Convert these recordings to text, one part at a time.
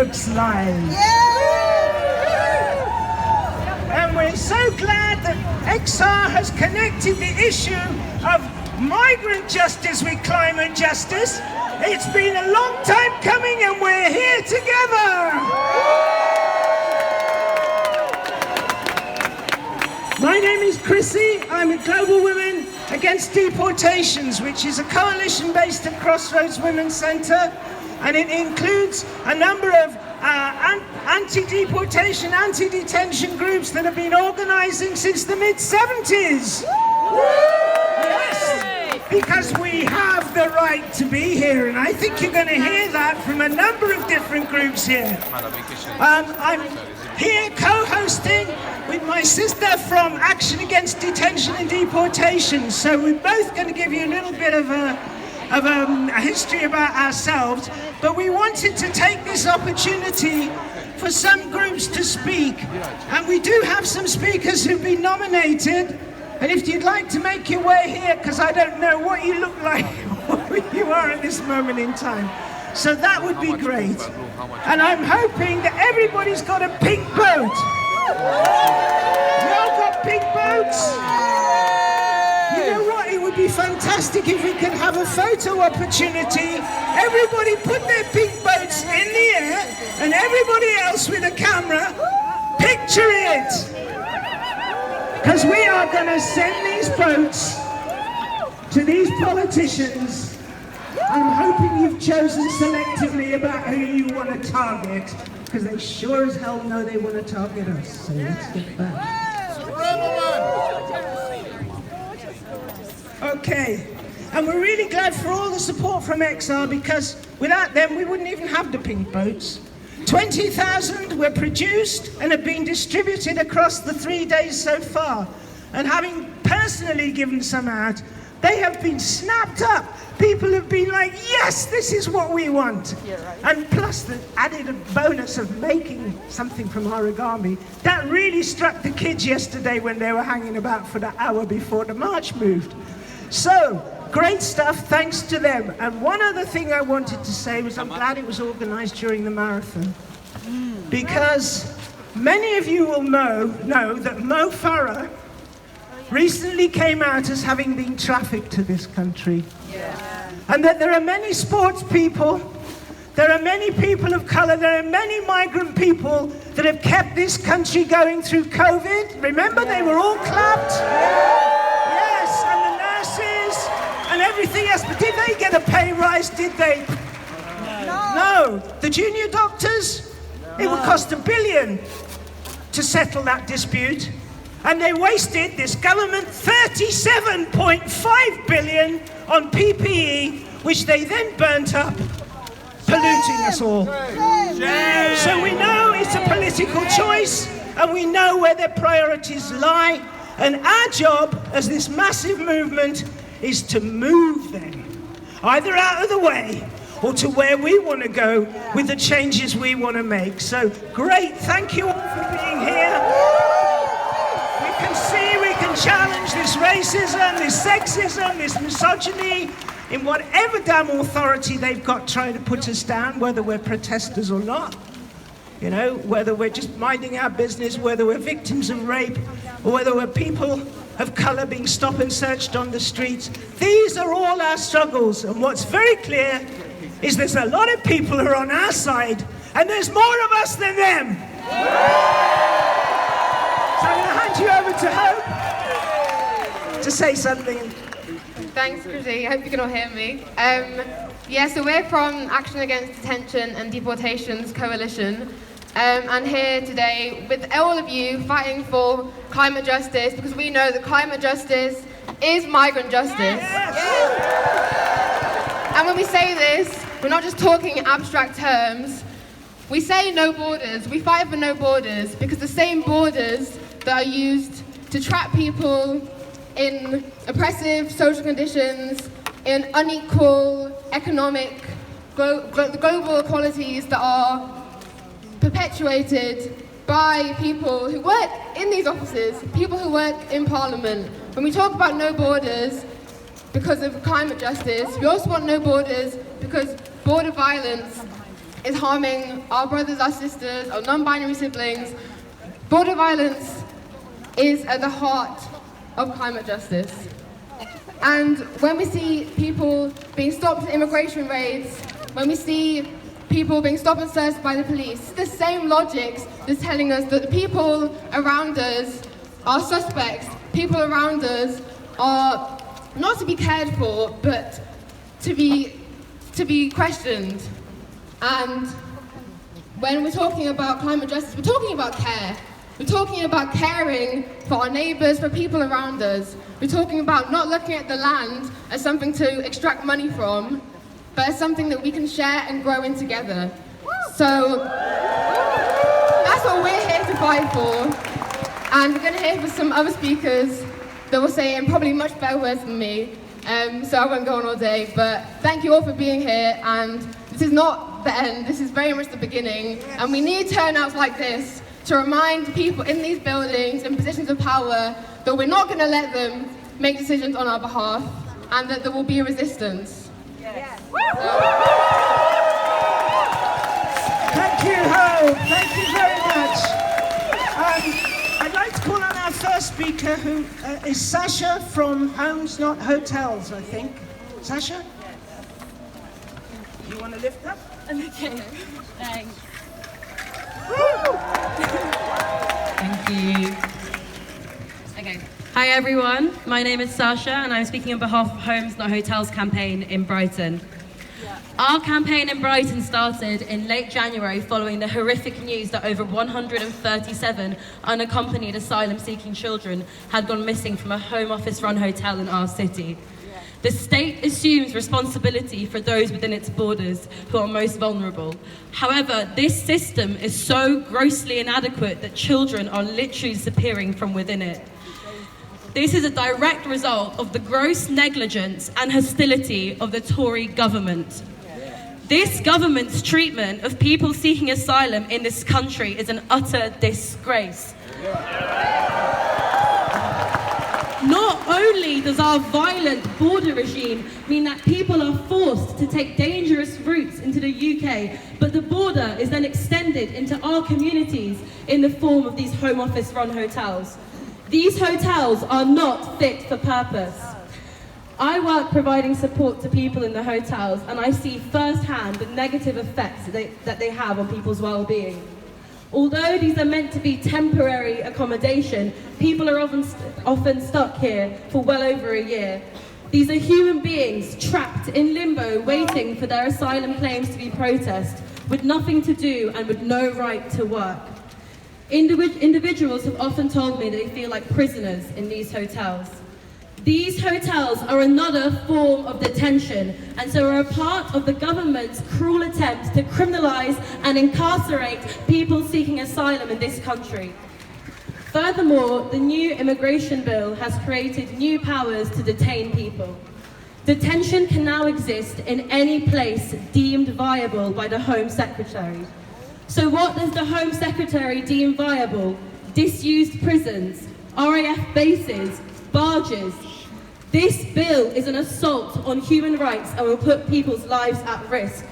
folks' lives. And we're so glad that XR has connected the issue of migrant justice with climate justice. It's been a long time coming and we're here together. My name is Chrissy. I'm with Global Women Against Deportations, which is a coalition based at Crossroads Women's Centre, and it includes a number of anti-deportation, anti-detention groups that have been organising since the mid-70s. Yes, because we have the right to be here, and I think you're going to hear that from a number of different groups here. I'm here co-hosting with my sister from Action Against Detention and Deportation, so we're both going to give you a little bit of a history about ourselves, but we wanted to take this opportunity for some groups to speak, and we do have some speakers who've been nominated, and if you'd like to make your way here, because I don't know what you look like, what you are at this moment in time, so that would be great. And I'm hoping that everybody's got a pink boat. You all got pink boats? You know what, it would be fantastic if we could have a photo opportunity. Everybody put their pink boats in the air, and everybody else with a camera, picture it. Because we are going to send these boats to these politicians. I'm hoping you've chosen selectively about who you want to target, because they sure as hell know they want to target us. So let's get back. Okay, and we're really glad for all the support from XR, because without them we wouldn't even have the pink boats. 20,000 were produced and have been distributed across the 3 days so far. And having personally given some out, they have been snapped up. People have been like, yes, this is what we want. Yeah, right. And plus the added bonus of making something from origami, that really struck the kids yesterday when they were hanging about for the hour before the march moved. So, great stuff, thanks to them. And one other thing I wanted to say was I'm glad it was organised during the marathon. Because many of you will know that Mo Farah recently came out as having been trafficked to this country. Yeah. And that there are many sports people, there are many people of colour, there are many migrant people that have kept this country going through COVID. Remember, they were all clapped? Yes, and the nurses and everything else. But did they get a pay rise? Did they? No. The junior doctors? It would cost $1 billion to settle that dispute. And they wasted, this government, $37.5 billion on PPE, which they then burnt up, polluting us all. So we know it's a political choice, and we know where their priorities lie, and our job as this massive movement is to move them, either out of the way, or to where we want to go with the changes we want to make. So great, thank you all for being here. We can challenge this racism, this sexism, this misogyny, in whatever damn authority they've got trying to put us down, whether we're protesters or not. You know, whether we're just minding our business, whether we're victims of rape, or whether we're people of colour being stopped and searched on the streets. These are all our struggles, and what's very clear is there's a lot of people who are on our side, and there's more of us than them. So I'm going to hand you over to Hope to say something. Thanks, Chrissy. I hope you can all hear me. So we're from Action Against Detention and Deportations Coalition, and here today with all of you fighting for climate justice, because we know that climate justice is migrant justice. Yes. And when we say this, we're not just talking in abstract terms. We say no borders. We fight for no borders because the same borders that are used to trap people in oppressive social conditions, in unequal economic, global inequalities that are perpetuated by people who work in these offices, people who work in Parliament. When we talk about no borders because of climate justice, we also want no borders because border violence is harming our brothers, our sisters, our non-binary siblings. Border violence is at the heart of climate justice. And when we see people being stopped at immigration raids, when we see people being stopped and searched by the police, it's the same logics that's telling us that the people around us are suspects. People around us are not to be cared for, but to be questioned. And when we're talking about climate justice, we're talking about care. We're talking about caring for our neighbours, for people around us. We're talking about not looking at the land as something to extract money from, but as something that we can share and grow in together. So that's what we're here to fight for. And we're going to hear from some other speakers that will say in probably much better words than me. So I won't go on all day, but thank you all for being here. And this is not the end, this is very much the beginning. And we need turnouts like this to remind people in these buildings, in positions of power, that we're not going to let them make decisions on our behalf, and that there will be a resistance. Yes. Thank you, Ho. Thank you very much. I'd like to call on our first speaker, who is Sasha from Homes Not Hotels, I think. Sasha? You want to lift up? Okay, thanks. Woo! Thank you. Okay. Hi everyone, my name is Sasha and I'm speaking on behalf of Homes Not Hotels campaign in Brighton. Our campaign in Brighton started in late January following the horrific news that over 137 unaccompanied asylum-seeking children had gone missing from a Home Office-run hotel in our city. The state assumes responsibility for those within its borders who are most vulnerable. However, this system is so grossly inadequate that children are literally disappearing from within it. This is a direct result of the gross negligence and hostility of the Tory government. This government's treatment of people seeking asylum in this country is an utter disgrace. Not only does our violent border regime mean that people are forced to take dangerous routes into the UK, but the border is then extended into our communities in the form of these Home Office-run hotels. These hotels are not fit for purpose. I work providing support to people in the hotels, and I see firsthand the negative effects that they have on people's well-being. Although these are meant to be temporary accommodation, people are often stuck here for well over a year. These are human beings trapped in limbo, waiting for their asylum claims to be processed, with nothing to do and with no right to work. Individuals have often told me that they feel like prisoners in these hotels. These hotels are another form of detention, and so are a part of the government's cruel attempt to criminalise and incarcerate people seeking asylum in this country. Furthermore, the new Immigration Bill has created new powers to detain people. Detention can now exist in any place deemed viable by the Home Secretary. So what does the Home Secretary deem viable? Disused prisons, RAF bases, barges. This bill is an assault on human rights and will put people's lives at risk.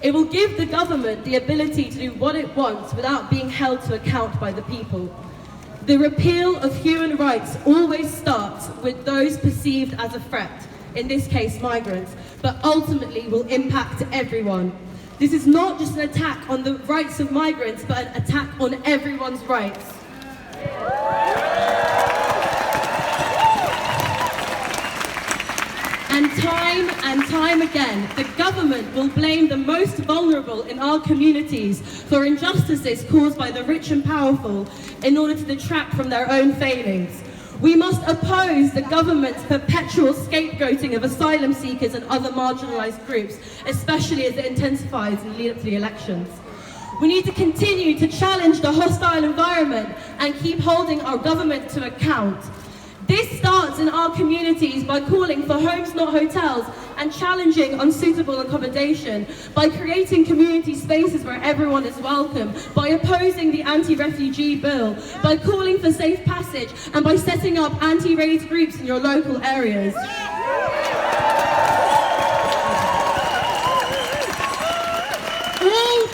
It will give the government the ability to do what it wants without being held to account by the people. The repeal of human rights always starts with those perceived as a threat, in this case migrants, but ultimately will impact everyone. This is not just an attack on the rights of migrants, but an attack on everyone's rights. And time again, the government will blame the most vulnerable in our communities for injustices caused by the rich and powerful in order to detract from their own failings. We must oppose the government's perpetual scapegoating of asylum seekers and other marginalised groups, especially as it intensifies in the lead up to the elections. We need to continue to challenge the hostile environment and keep holding our government to account. This starts in our communities by calling for homes not hotels and challenging unsuitable accommodation, by creating community spaces where everyone is welcome, by opposing the anti-refugee bill, by calling for safe passage, and by setting up anti-raid groups in your local areas. All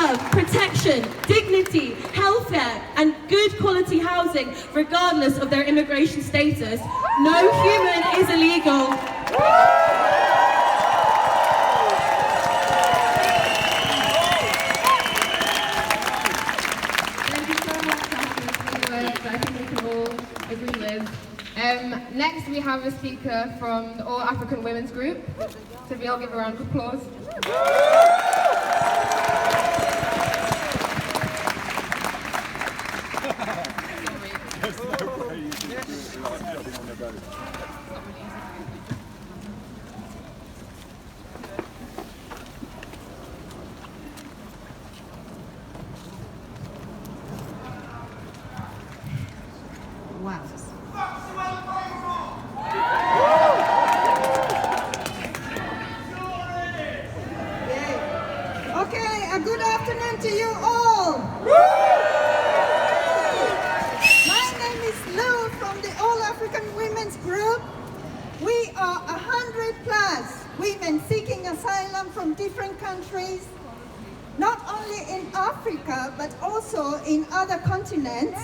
love, protection, dignity, healthcare, and good quality housing, regardless of their immigration status. No human is illegal. Thank you so much for having us in the words that I think we can all agree with. Next, we have a speaker from the All African Women's Group. So we all give a round of applause. Wow. Okay, a good afternoon to you all. My name is Lou from the All African Women's Group. We are 100 plus women seeking asylum from different countries, not only in Africa, but also in other continents.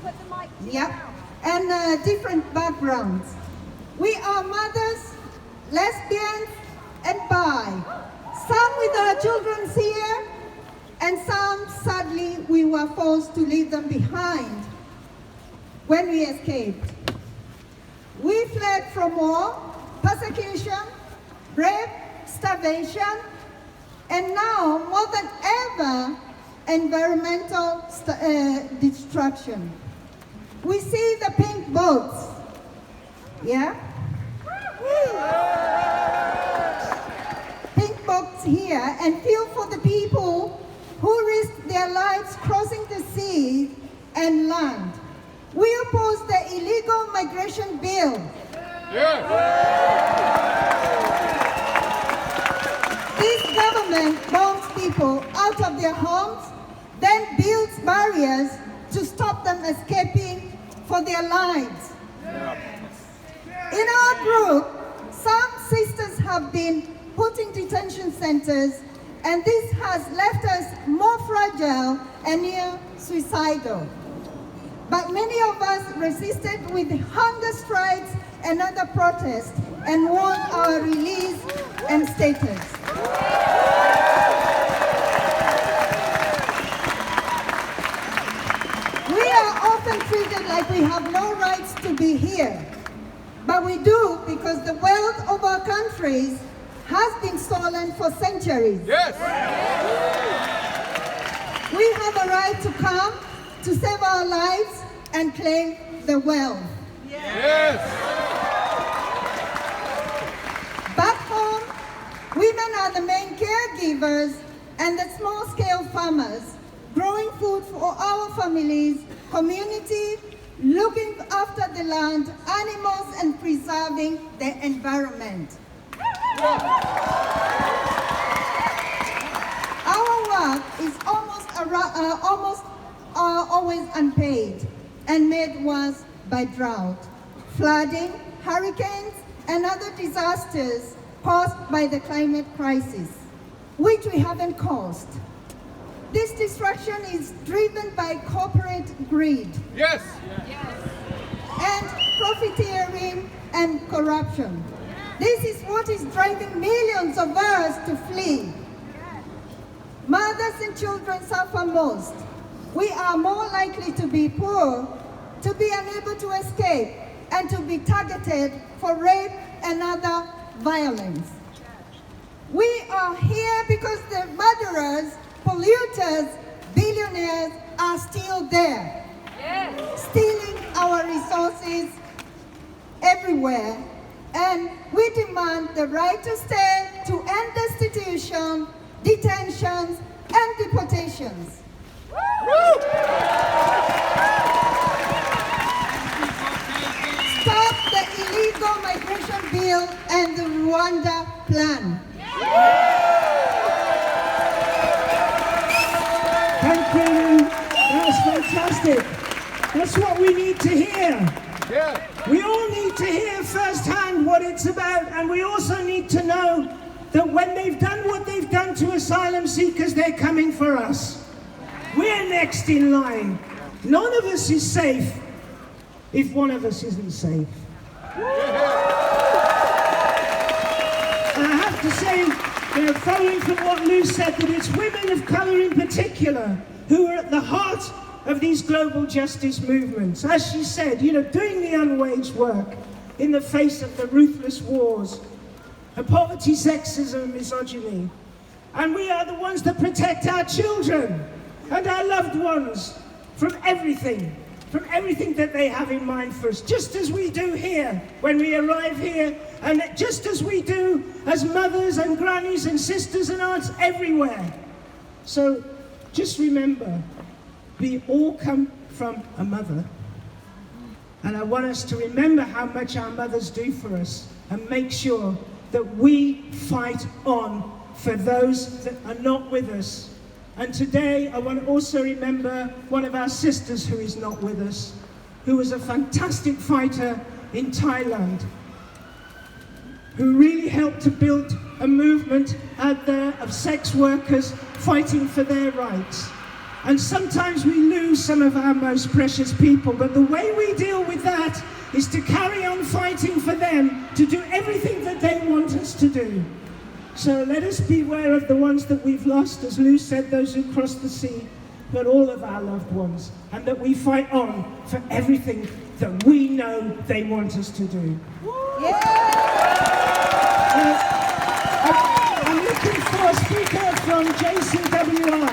Put the mic Yep, and different backgrounds. We are mothers, lesbians, and bi. Some with our children here, and some, sadly, we were forced to leave them behind when we escaped. We fled from war, persecution, rape, starvation, and now, more than ever, environmental destruction. We see the pink boats, yeah? Pink boats here, and feel for the people who risked their lives crossing the sea and land. We oppose the illegal migration bill. This government bombs people out of their homes, then builds barriers to stop them escaping for their lives. In our group, some sisters have been put in detention centers, and this has left us more fragile and near suicidal. But many of us resisted with hunger strikes and other protests and won our release and status. We are often treated like we have no rights to be here, but we do because the wealth of our countries has been stolen for centuries. Yes! We have a right to come, to save our lives, and claim the wealth. Yes! Back home, women are the main caregivers and the small-scale farmers, growing food for our families, community, looking after the land, animals, and preserving the environment. Our work is almost always unpaid and made worse by drought, flooding, hurricanes, and other disasters caused by the climate crisis, which we haven't caused. This destruction is driven by corporate greed. Yes! And profiteering and corruption. This is what is driving millions of us to flee. Mothers and children suffer most. We are more likely to be poor, to be unable to escape, and to be targeted for rape and other violence. We are here because the murderers, polluters, billionaires are still there, stealing our resources everywhere. And we demand the right to stay, to end destitution, detentions, and deportations. Stop the illegal migration bill and the Rwanda Plan. Thank you. That was fantastic. That's what we need to hear. Yeah! We all need to hear firsthand what it's about, and we also need to know that when they've done what they've done come to asylum seekers, they're coming for us. We're next in line. None of us is safe if one of us isn't safe. And I have to say, following from what Lou said, that it's women of colour in particular who are at the heart of these global justice movements. As she said, doing the unwaged work in the face of the ruthless wars, of poverty, sexism, and misogyny. And we are the ones that protect our children and our loved ones from everything that they have in mind for us, just as we do here when we arrive here, and just as we do as mothers and grannies and sisters and aunts everywhere. So just remember, we all come from a mother, and I want us to remember how much our mothers do for us and make sure that we fight on for those that are not with us. And today, I want to also remember one of our sisters who is not with us, who was a fantastic fighter in Thailand, who really helped to build a movement out there of sex workers fighting for their rights. And sometimes we lose some of our most precious people, but the way we deal with that is to carry on fighting for them, to do everything that they want us to do. So let us beware of the ones that we've lost, as Lou said, those who crossed the sea, but all of our loved ones, and that we fight on for everything that we know they want us to do. I'm looking for a speaker from JCWI.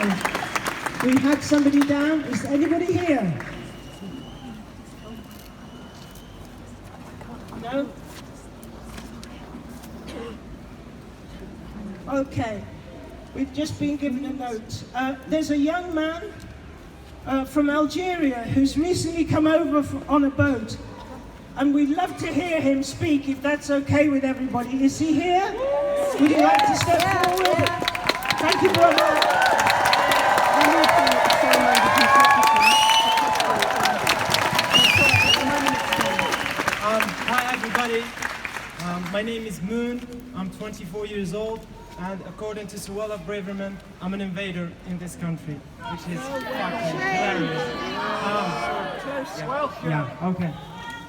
We had somebody down. Is anybody here? No? Okay. We've just been given a note. There's a young man from Algeria who's recently come over on a boat. And we'd love to hear him speak, if that's okay with everybody. Is he here? Would you like to step forward? Thank you, brother. Hi everybody, my name is Moon, I'm 24 years old, and according to Suella Braverman, I'm an invader in this country, which is fucking hilarious. Okay.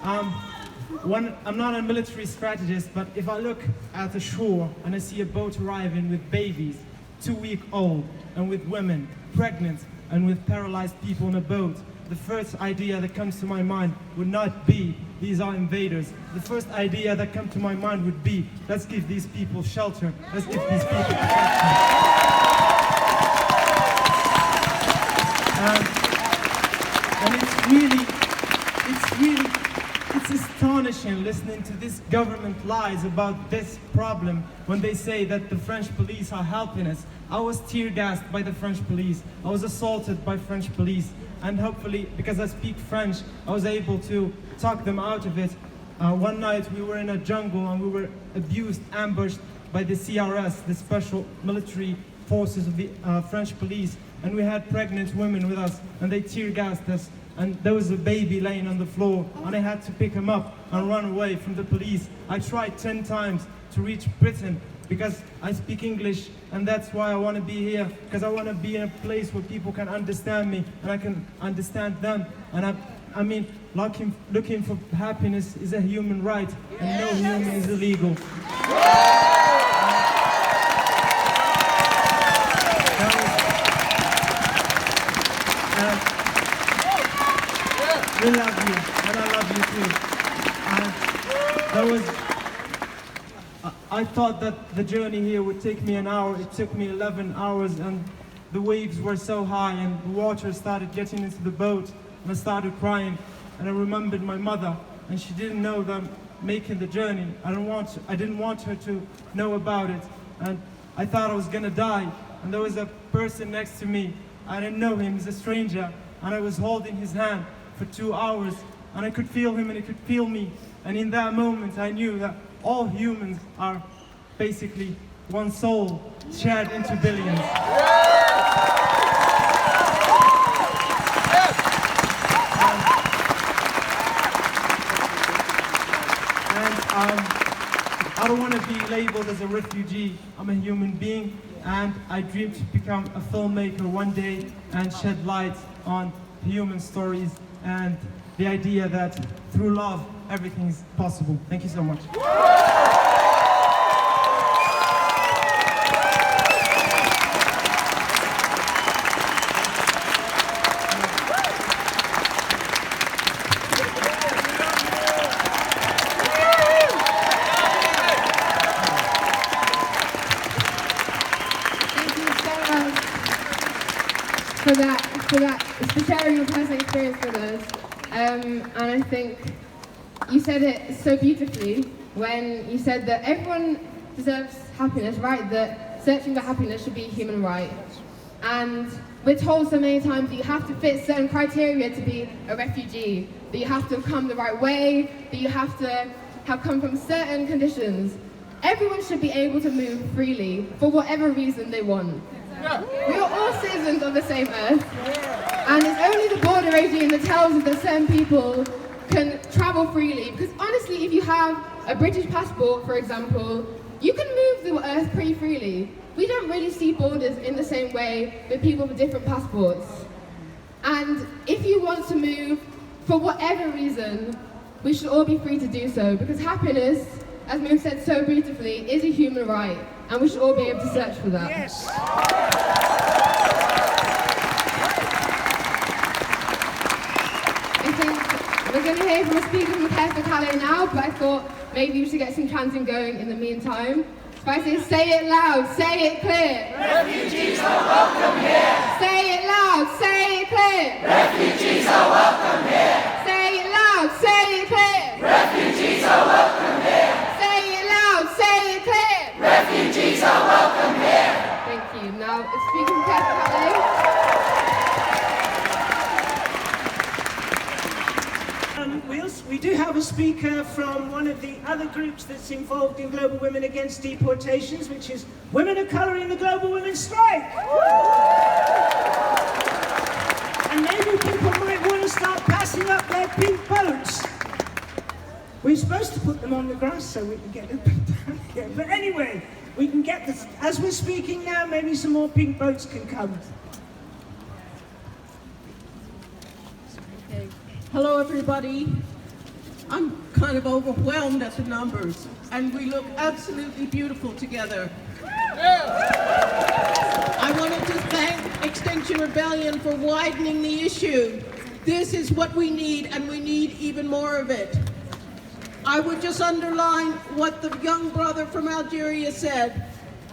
I'm not a military strategist, but if I look at the shore and I see a boat arriving with babies, 2-week-old, and with women, pregnant, and with paralyzed people on a boat, the first idea that comes to my mind would not be, these are invaders. The first idea that comes to my mind would be, let's give these people shelter. Let's give these people protection. And it's astonishing listening to this government lies about this problem when they say that the French police are helping us. I was tear gassed by the French police. I was assaulted by French police. And hopefully, because I speak French, I was able to talk them out of it. One night we were in a jungle and we were abused, ambushed by the CRS, the special military forces of the French police. And we had pregnant women with us and they tear gassed us. And there was a baby laying on the floor and I had to pick him up and run away from the police. I tried 10 times to reach Britain because I speak English, and that's why I want to be here, because I want to be in a place where people can understand me and I can understand them. And I mean, looking for happiness is a human right, and no human is illegal. We love you, and I love you too. I thought that the journey here would take me an hour. It took me 11 hours, and the waves were so high, and the water started getting into the boat, and I started crying. And I remembered my mother, and she didn't know that I'm making the journey. I didn't want her to know about it, and I thought I was gonna die. And there was a person next to me. I didn't know him. He's a stranger, and I was holding his hand for 2 hours, and I could feel him, and he could feel me. And in that moment, I knew that all humans are basically one soul shared into billions. I don't want to be labeled as a refugee. I'm a human being, and I dream to become a filmmaker one day and shed light on human stories and the idea that through love, everything is possible. Thank you so much. For sharing your personal experience with us. And I think you said it so beautifully when you said that everyone deserves happiness, right? That searching for happiness should be a human right. And we're told so many times that you have to fit certain criteria to be a refugee, that you have to have come the right way, that you have to have come from certain conditions. Everyone should be able to move freely for whatever reason they want. We are all citizens of the same earth, and it's only the border regime that tells us that certain people can travel freely. Because honestly, if you have a British passport, for example, you can move the earth pretty freely. We don't really see borders in the same way with people with different passports. And if you want to move for whatever reason, we should all be free to do so, because happiness, as Moon said so beautifully, is a human right, and we should all be able to search for that. Yes. I think we're going to hear from a speaker from Calais now, but I thought maybe we should get some chanting going in the meantime. So I say it loud, say it clear. Refugees are welcome here. Say it loud, say it clear. Refugees are welcome here. Say it loud, say it clear. Refugees are welcome here. Say it loud, say it clear. Refugees are welcome here. Thank you. Now, speaking from Calais. We do have a speaker from one of the other groups that's involved in Global Women Against Deportations, which is Women of Colour in the Global Women's Strike. And maybe people might want to start passing up their pink boats. We're supposed to put them on the grass so we can get them down here. But anyway, we can get this. As we're speaking now, maybe some more pink boats can come. Hello, everybody. I'm kind of overwhelmed at the numbers, and we look absolutely beautiful together. I wanted to thank Extinction Rebellion for widening the issue. This is what we need, and we need even more of it. I would just underline what the young brother from Algeria said.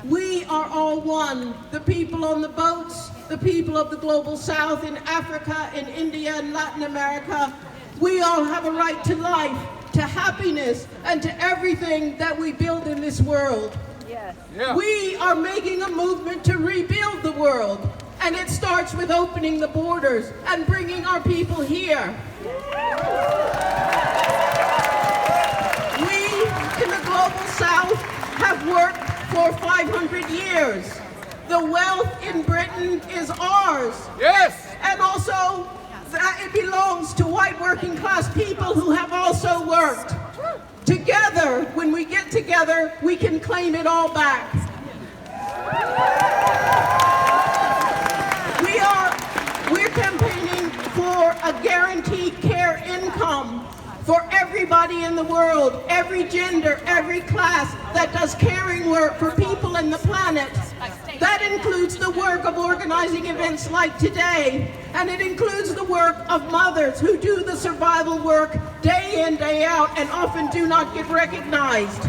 We are all one. The people on the boats, the people of the global south in Africa, in India, and Latin America, we all have a right to life, to happiness, and to everything that we build in this world. Yes. Yeah. We are making a movement to rebuild the world, and it starts with opening the borders and bringing our people here. We in the global south have worked for 500 years. The wealth in Britain is ours. Yes. And also, that it belongs to white working class people who have also worked. Together, when we get together, we can claim it all back. We're campaigning for a guaranteed care income for everybody in the world, every gender, every class that does caring work for people in the planet. That includes the work of organizing events like today, and it includes the work of mothers who do the survival work day in, day out, and often do not get recognized.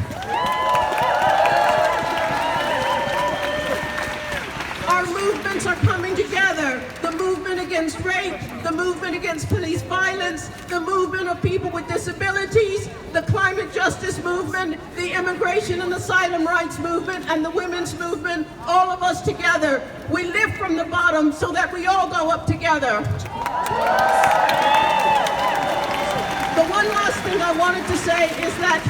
Our movements are coming together. The movement against rape, the movement against police violence, the movement of people with disabilities, the climate justice movement, the immigration and asylum rights movement, and the women's movement, all of us together. We live from the bottom so that we all go up together. The one last thing I wanted to say is that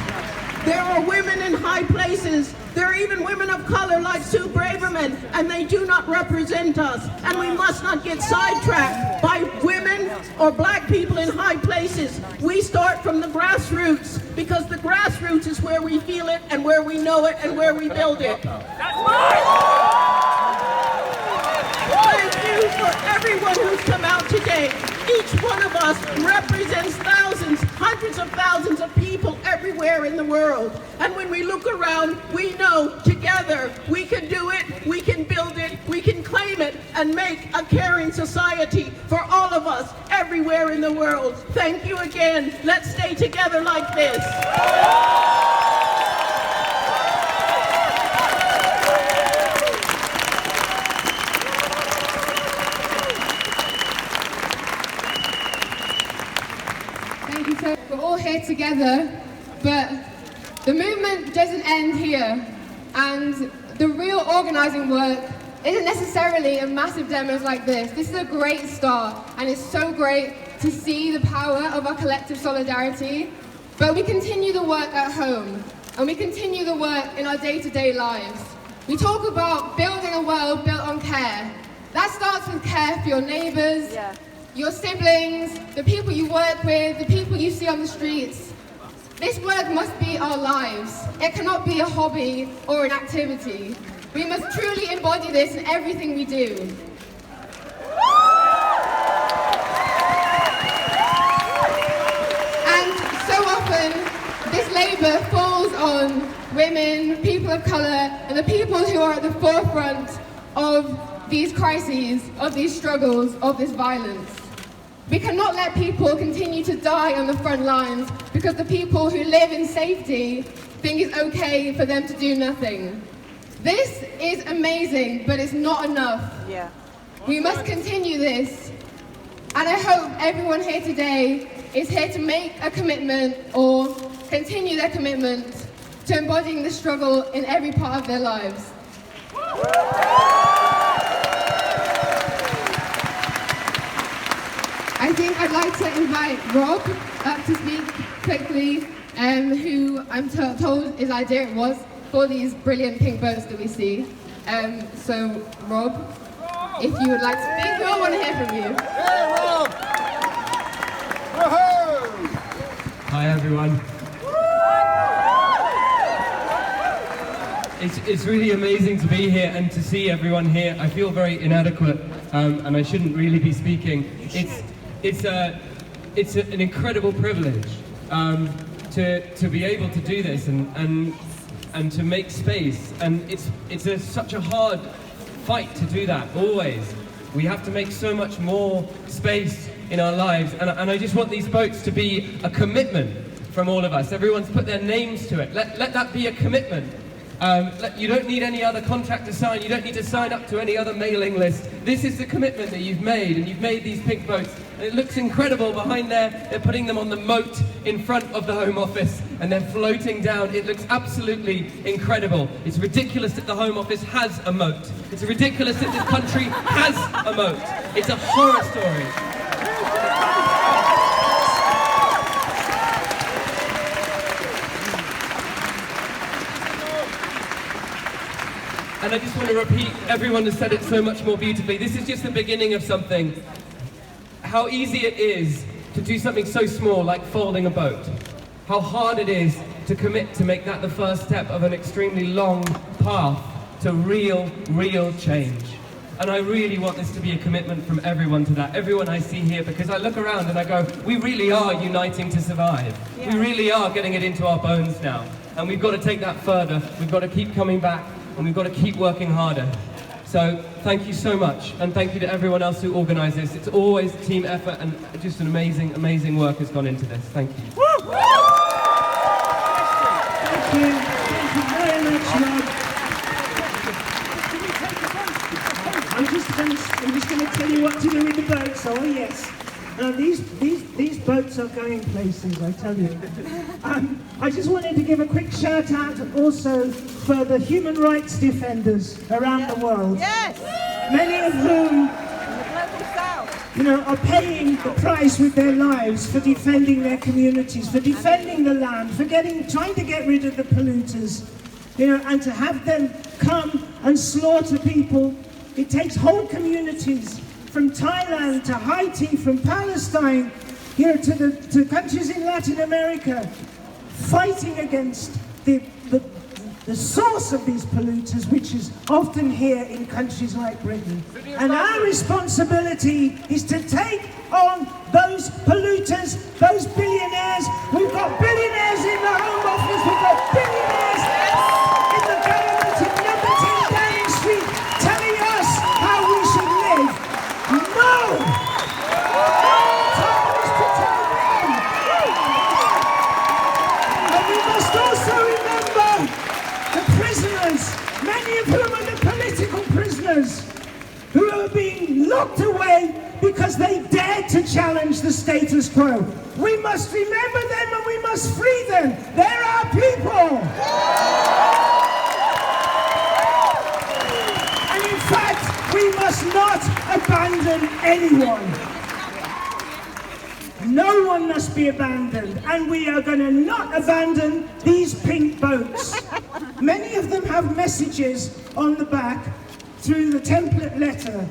there are women in high places. There are even women of color like Sue Braverman, and they do not represent us. And we must not get sidetracked by women or black people in high places. We start from the grassroots, because the grassroots is where we feel it and where we know it and where we build it. Thank you for everyone who's come out today. Each one of us represents thousands, hundreds of thousands of people everywhere in the world. And when we look around, we know together we can do it, we can build it, we can claim it, and make a caring society for all of us everywhere in the world. Thank you again. Let's stay together like this. Thank you so much. We're all here together, but the movement doesn't end here. And the real organising work isn't necessarily a massive demos like this. This is a great start, and it's so great to see the power of our collective solidarity. But we continue the work at home, and we continue the work in our day-to-day lives. We talk about building a world built on care. That starts with care for your neighbours, your siblings, the people you work with, the people you see on the streets. This work must be our lives. It cannot be a hobby or an activity. We must truly embody this in everything we do. And so often, this labour falls on women, people of colour, and the people who are at the forefront of these crises, of these struggles, of this violence. We cannot let people continue to die on the front lines because the people who live in safety think it's okay for them to do nothing. This is amazing, but it's not enough. We must continue this. And I hope everyone here today is here to make a commitment or continue their commitment to embodying the struggle in every part of their lives. I think I'd like to invite Rob up to speak quickly, who I'm told his idea it was for these brilliant pink boats that we see. So, Rob, if you would like to speak, we all want to hear from you. Hey, Rob! Woohoo! Hi, everyone. It's really amazing to be here and to see everyone here. I feel very inadequate, and I shouldn't really be speaking. It's an incredible privilege to be able to do this and to make space. And it's such a hard fight to do that, always. We have to make so much more space in our lives. And I just want these boats to be a commitment from all of us. Everyone's put their names to it. Let that be a commitment. You don't need any other contract to sign. You don't need to sign up to any other mailing list. This is the commitment that you've made, and you've made these pink boats. And it looks incredible behind there. They're putting them on the moat in front of the Home Office, and they're floating down. It looks absolutely incredible. It's ridiculous that the Home Office has a moat. It's ridiculous that this country has a moat. It's a horror story. And I just want to repeat, everyone has said it so much more beautifully. This is just the beginning of something. How easy it is to do something so small like folding a boat. How hard it is to commit to make that the first step of an extremely long path to real change. And I really want this to be a commitment from everyone to that, everyone I see here, because I look around and I go, we really are uniting to survive. Yeah. We really are getting it into our bones now. And we've got to take that further. We've got to keep coming back. And we've got to keep working harder. So thank you so much, and thank you to everyone else who organised this. It's always a team effort, and just an amazing work has gone into this. Thank you. Thank you. Thank you very much, Rob. I'm just going to tell you what to do with the boats. Oh yes. Now these boats are going places, I tell you. I just wanted to give a quick shout out also for the human rights defenders around the world. Yes. Many of whom, are paying the price with their lives for defending their communities, for defending the land, for trying to get rid of the polluters, and to have them come and slaughter people. It takes whole communities from Thailand to Haiti, from Palestine, to countries in Latin America, fighting against the the source of these polluters, which is often here in countries like Britain. And our responsibility is to take on those polluters, those billionaires. We've got billionaires in the Home Office, we've got billionaires in the government in number 10 Downing Street telling us how we should live. No! Time is to tell them. And we must also remember the prisoners, many of whom are the political prisoners, who are being locked away because they dared to challenge the status quo. We must remember them and we must free them. They're our people. And in fact, we must not abandon anyone. No one must be abandoned, and we are going to not abandon these pink boats. Many of them have messages on the back through the template letter.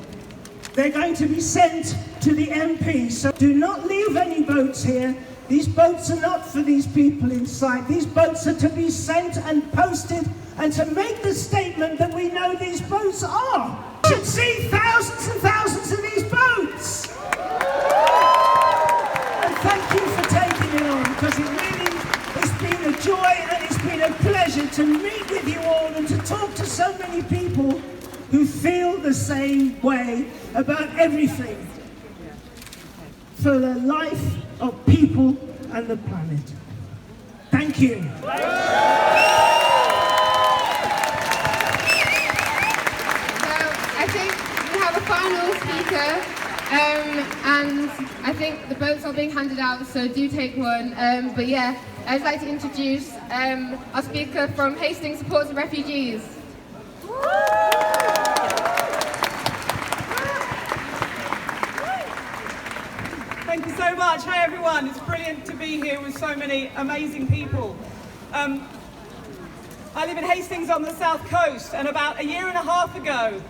They're going to be sent to the MP, so do not leave any boats here. These boats are not for these people inside. These boats are to be sent and posted and to make the statement that we know these boats are. You should see thousands and thousands of these boats. Thank you for taking it on, because it's been a joy and it's been a pleasure to meet with you all and to talk to so many people who feel the same way about everything for the life of people and the planet. Thank you. So I think we have a final speaker. And I think the boats are being handed out, so do take one. But yeah, I'd like to introduce our speaker from Hastings Supports Refugees. Thank you so much. Hi everyone, it's brilliant to be here with so many amazing people. I live in Hastings on the south coast, and about a year and a half ago,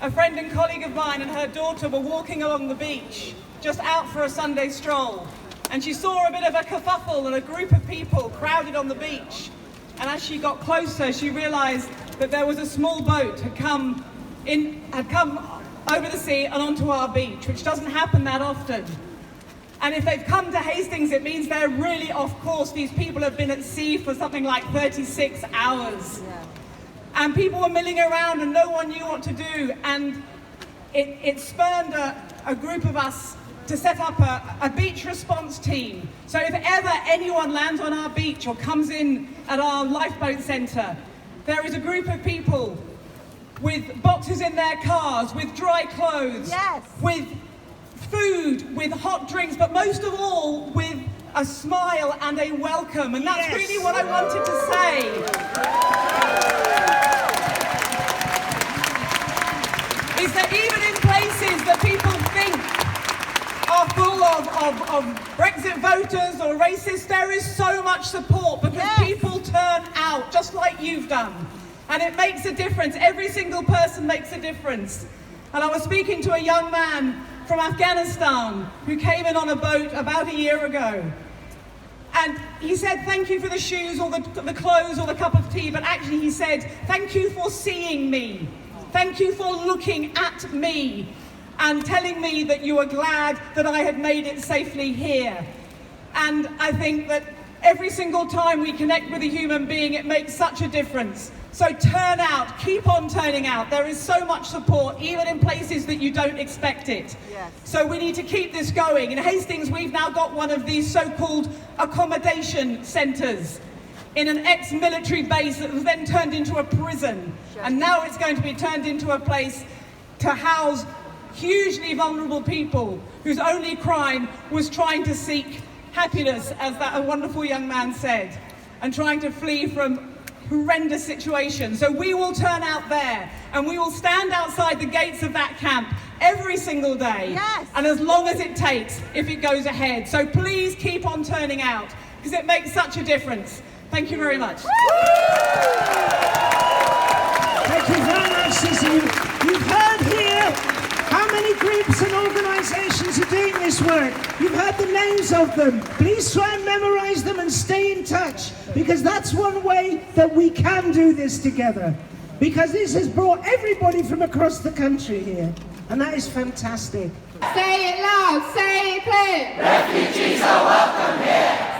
a friend and colleague of mine and her daughter were walking along the beach, just out for a Sunday stroll, and she saw a bit of a kerfuffle and a group of people crowded on the beach. And as she got closer, she realised that there was a small boat had come over the sea and onto our beach, which doesn't happen that often. And if they've come to Hastings, it means they're really off course. These people have been at sea for something like 36 hours. Yeah. And people were milling around and no one knew what to do. And it spurned a group of us to set up a beach response team. So if ever anyone lands on our beach or comes in at our lifeboat centre, there is a group of people with boxes in their cars, with dry clothes, yes, with food, with hot drinks, but most of all with a smile and a welcome. And that's really what I wanted to say. Is that even in places that people think are full of Brexit voters or racists, there is so much support because people turn out just like you've done. And it makes a difference. Every single person makes a difference. And I was speaking to a young man from Afghanistan who came in on a boat about a year ago. And he said, thank you for the shoes or the clothes or the cup of tea, but actually he said, thank you for seeing me. Thank you for looking at me and telling me that you were glad that I had made it safely here. And I think that every single time we connect with a human being, it makes such a difference. So turn out, keep on turning out. There is so much support, even in places that you don't expect it. Yes. So we need to keep this going. In Hastings, we've now got one of these so-called accommodation centres in an ex-military base that was then turned into a prison. Sure. And now it's going to be turned into a place to house hugely vulnerable people whose only crime was trying to seek happiness, as that wonderful young man said, and trying to flee from horrendous situations. So we will turn out there and we will stand outside the gates of that camp every single day. Yes. And as long as it takes, if it goes ahead. So please keep on turning out because it makes such a difference. Thank you very much. Thank you very much, Sissy. You've heard here how many groups and organisations are doing this this work. You've heard the names of them. Please try and memorize them and stay in touch, because that's one way that we can do this together. Because this has brought everybody from across the country here, and that is fantastic. Say it loud, say it clear. Refugees are welcome here.